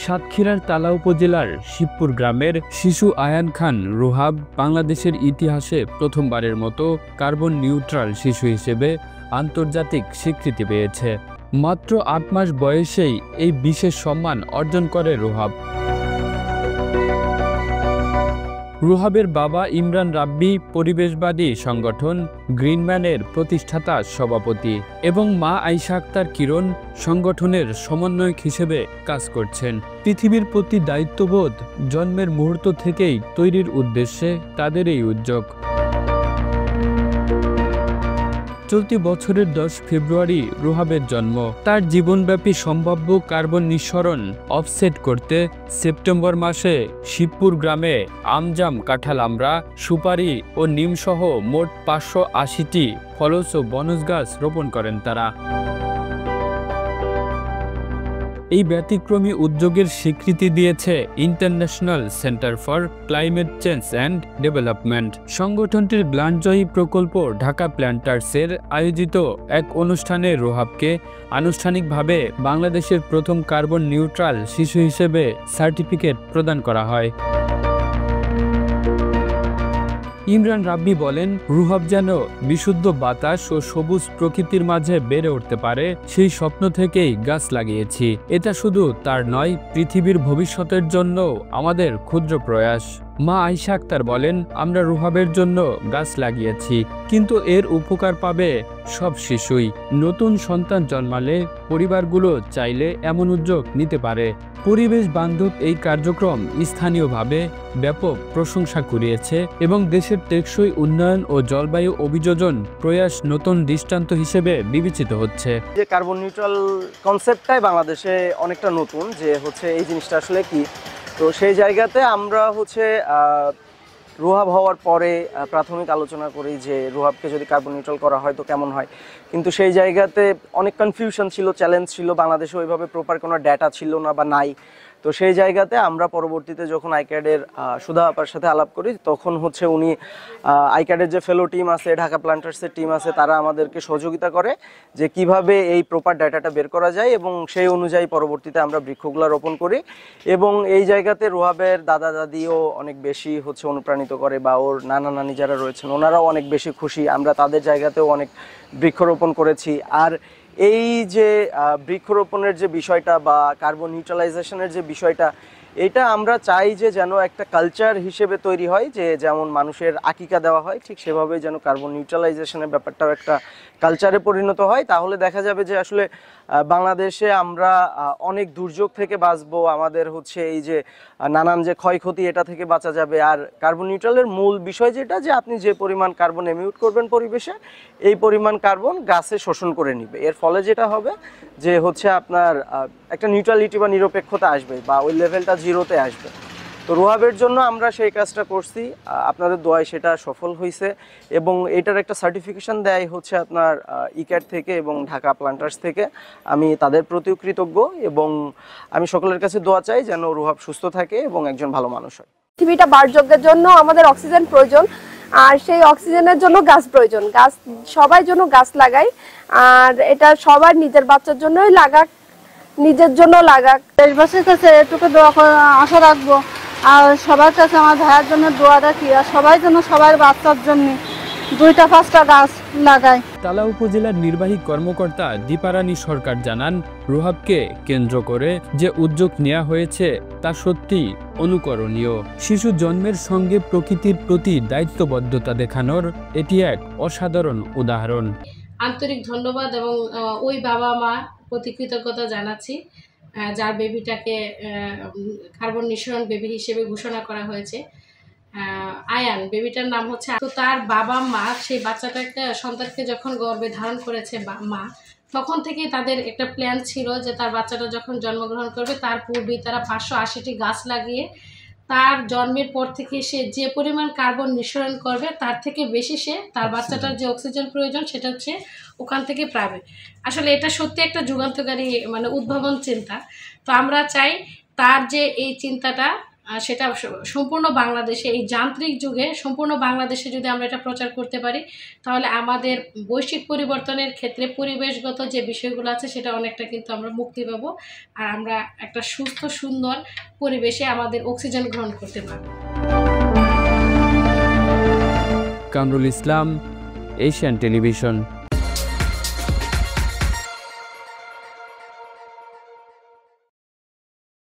সাতক্ষীরার তালা উপজেলার শিবপুর গ্রামের শিশু আয়ান খান রুহাব বাংলাদেশের ইতিহাসে প্রথমবারের মতো কার্বন নিউট্রাল শিশু হিসেবে আন্তর্জাতিক স্বীকৃতি পেয়েছে। মাত্র ৮ মাস বয়সেই এই বিশেষ সম্মান অর্জন করে রুহাব। রুহাবের বাবা ইমরান রাব্বি পরিবেশবাদী সংগঠন গ্রিনম্যানের প্রতিষ্ঠাতা সভাপতি এবং মা আয়েশা আক্তার কিরণ সংগঠনের সমন্বয়ক হিসেবে কাজ করছেন। পৃথিবীর প্রতি দায়িত্ববোধ জন্মের মুহূর্ত থেকেই তৈরির উদ্দেশ্যে তাদের এই উদ্যোগ। চলতি বছরের 10 ফেব্রুয়ারি রুহাবের জন্ম। তার জীবনব্যাপী সম্ভাব্য কার্বন নিঃসরণ অফসেট করতে সেপ্টেম্বর মাসে শিবপুর গ্রামে আমজাম, কাঁঠাল আমড়া, সুপারি ও নিমসহ মোট 580টি ফলজ ও বনজ গাছ রোপণ করেন তারা। এই ব্যতিক্রমী উদ্যোগের স্বীকৃতি দিয়েছে international centre for climate change and development. সংগঠনটির গ্লানজয়ী প্রকল্প ঢাকা প্ল্যান্টার্সের আয়োজিত এক অনুষ্ঠানে রুহাবকে আনুষ্ঠানিকভাবে বাংলাদেশের প্রথম কার্বন নিউট্রাল শিশু হিসেবে সার্টিফিকেট প্রদান করা হয়। ইমরান রাব্বি বলেন, রুহাব যেন বিশুদ্ধ বাতাস ও সবুজ প্রকৃতির মাঝে বেড়ে উঠতে পারে সেই স্বপ্ন থেকেই গাছ লাগিয়েছি। এটা শুধু তার নয়, পৃথিবীর ভবিষ্যতের জন্য আমাদের ক্ষুদ্র প্রয়াস। মা আয়েশা আক্তার বলেন, আমরা রুহাবের জন্য গাছ লাগিয়েছি, কিন্তু এর উপকার পাবে সব শিশুই। নতুন সন্তান জন্মালে পরিবারগুলো চাইলে এমন উদ্যোগ নিতে পারে। পরিবেশ বান্ধব এই কার্যক্রম স্থানীয়ভাবে ব্যাপক প্রশংসা কুড়িয়েছে এবং দেশের টেকসই উন্নয়ন ও জলবায়ু অভিযোজন প্রয়াস নতুন দৃষ্টান্ত হিসেবে বিবেচিত হচ্ছে। যে কার্বন নিউট্রাল কনসেপ্টটাই বাংলাদেশে অনেকটা নতুন, যে এই জিনিসটা আসলে কি। তো সেই জায়গাতে আমরা রুহাব হওয়ার পরে প্রাথমিক আলোচনা করি যে রুহাবকে যদি কার্বন নিউট্রাল করা হয় তো কেমন হয়, কিন্তু সেই জায়গাতে অনেক কনফিউশন ছিল, চ্যালেঞ্জ ছিল। বাংলাদেশে ওইভাবে প্রপার কোনো ডাটা ছিল না বা নাই। তো সেই জায়গাতে আমরা পরবর্তীতে যখন আইক্যাডের সুধা আপার সাথে আলাপ করি, তখন উনি আইক্যাডের যে ফেলো টিম আছে, ঢাকা প্ল্যান্টার্সের টিম আছে, তারা আমাদেরকে সহযোগিতা করে যে কিভাবে এই প্রপার ডাটাটা বের করা যায়, এবং সেই অনুযায়ী পরবর্তীতে আমরা বৃক্ষগুলো রোপণ করি। এবং এই জায়গাতে রুহাবের দাদা দাদিও অনেক বেশি অনুপ্রাণিত করে, বা ওর নানা নানি যারা রয়েছেন ওনারাও অনেক বেশি খুশি। আমরা তাদের জায়গাতেও অনেক বৃক্ষরোপণ করেছি। আর এই যে বৃক্ষরোপণের যে বিষয়টা বা কার্বন নিউট্রালাইজেশনের যে বিষয়টা, এটা আমরা চাই যে যেন একটা কালচার হিসেবে তৈরি হয়, যে যেমন মানুষের আকিকা দেওয়া হয় ঠিক সেভাবে যেন কার্বন নিউট্রালাইজেশনের ব্যাপারটাও একটা কালচারে পরিণত হয়। তাহলে দেখা যাবে যে আসলে বাংলাদেশে আমরা অনেক দুর্যোগ থেকে বাঁচবো, আমাদের এই যে নানান যে ক্ষয়ক্ষতি এটা থেকে বাঁচা যাবে। আর কার্বন নিউট্রালের মূল বিষয় যেটা, যে আপনি যে পরিমাণ কার্বন এমিউট করবেন পরিবেশে, এই পরিমাণ কার্বন গাছে শোষণ করে নিবে। এর ফলে যেটা হবে যে আপনার একটা নিউট্রালিটি বা নিরপেক্ষতা আসবে, বা ওই লেভেলটা জিরোতে আসবে। তো রুহাবের জন্য আমরা সেই কাজটা করছি, আপনাদের দোয়ায় সেটা সফল হয়েছে। এবং এটার একটা সার্টিফিকেশন দেয় আপনার ইক্যাড থেকে এবং ঢাকা প্ল্যান্টার্স থেকে। আমি তাদের প্রতিও কৃতজ্ঞ, এবং আমি সকলের কাছে দোয়া চাই যেন রুহাব সুস্থ থাকে এবং একজন ভালো মানুষ হয়। পৃথিবীটা বাসযোগ্যের জন্য আমাদের অক্সিজেন প্রয়োজন, আর সেই অক্সিজেনের জন্য গাছ প্রয়োজন। গাছ সবাই জন্য গাছ লাগাই, আর এটা সবার নিজের বাচ্চার জন্যই লাগাক, নিজের জন্য লাগাক। দেশবাসীর কাছে এটুকু দোয়া আশা রাখবো, আর সবার কাছে আমার ভাইয়ের জন্য দোয়া রাখি, আর সবাই যেন সবার বাচ্চার জন্য 2-5টা গাছ লাগায়। তালা উপজেলার নির্বাহী কর্মকর্তা দীপারানী সরকার জানান, রুহাবকে কেন্দ্র করে যে উদ্যোগ নেওয়া হয়েছে তা সত্যি অনুকরণীয়। শিশু জন্মের সঙ্গে প্রকৃতির প্রতি দায়িত্ববদ্ধতা দেখানোর এটি এক অসাধারণ উদাহরণ। আন্তরিক ধন্যবাদ এবং ওই বাবা মা প্রতি কৃতজ্ঞতা জানাচ্ছি, যার বেবিটাকে কার্বন নিঃসরণ বেবি হিসেবে ঘোষণা করা হয়েছে। আয়ান বেবিটার নাম হচ্ছে। তো তার বাবা মা সেই বাচ্চাটাকে, সন্তানকে যখন গর্ভে ধারণ করেছে মা, তখন থেকেই তাদের একটা প্ল্যান ছিল যে তার বাচ্চাটা যখন জন্মগ্রহণ করবে তার পূর্বেই তারা 580টি গাছ লাগিয়ে তার জন্মের পর থেকে সে যে পরিমাণ কার্বন নিঃসরণ করবে তার থেকে বেশি সে তার বাচ্চাটার যে অক্সিজেন প্রয়োজন সেটা ওখান থেকে পাবে। আসলে এটা সত্যি একটা যুগান্তকারী উদ্ভাবন চিন্তা। তো আমরা চাই তার যে এই চিন্তাটা সেটা সম্পূর্ণ বাংলাদেশে, এই যান্ত্রিক যুগে সম্পূর্ণ বাংলাদেশে যদি আমরা এটা প্রচার করতে পারি, তাহলে আমাদের বৈশ্বিক পরিবর্তনের ক্ষেত্রে পরিবেশগত যে বিষয়গুলো আছে সেটা অনেকটা কিন্তু আমরা মুক্তি পাবো, আর আমরা একটা সুস্থ সুন্দর পরিবেশে আমাদের অক্সিজেন গ্রহণ করতে পারবো। Kamrul Islam, Asian television.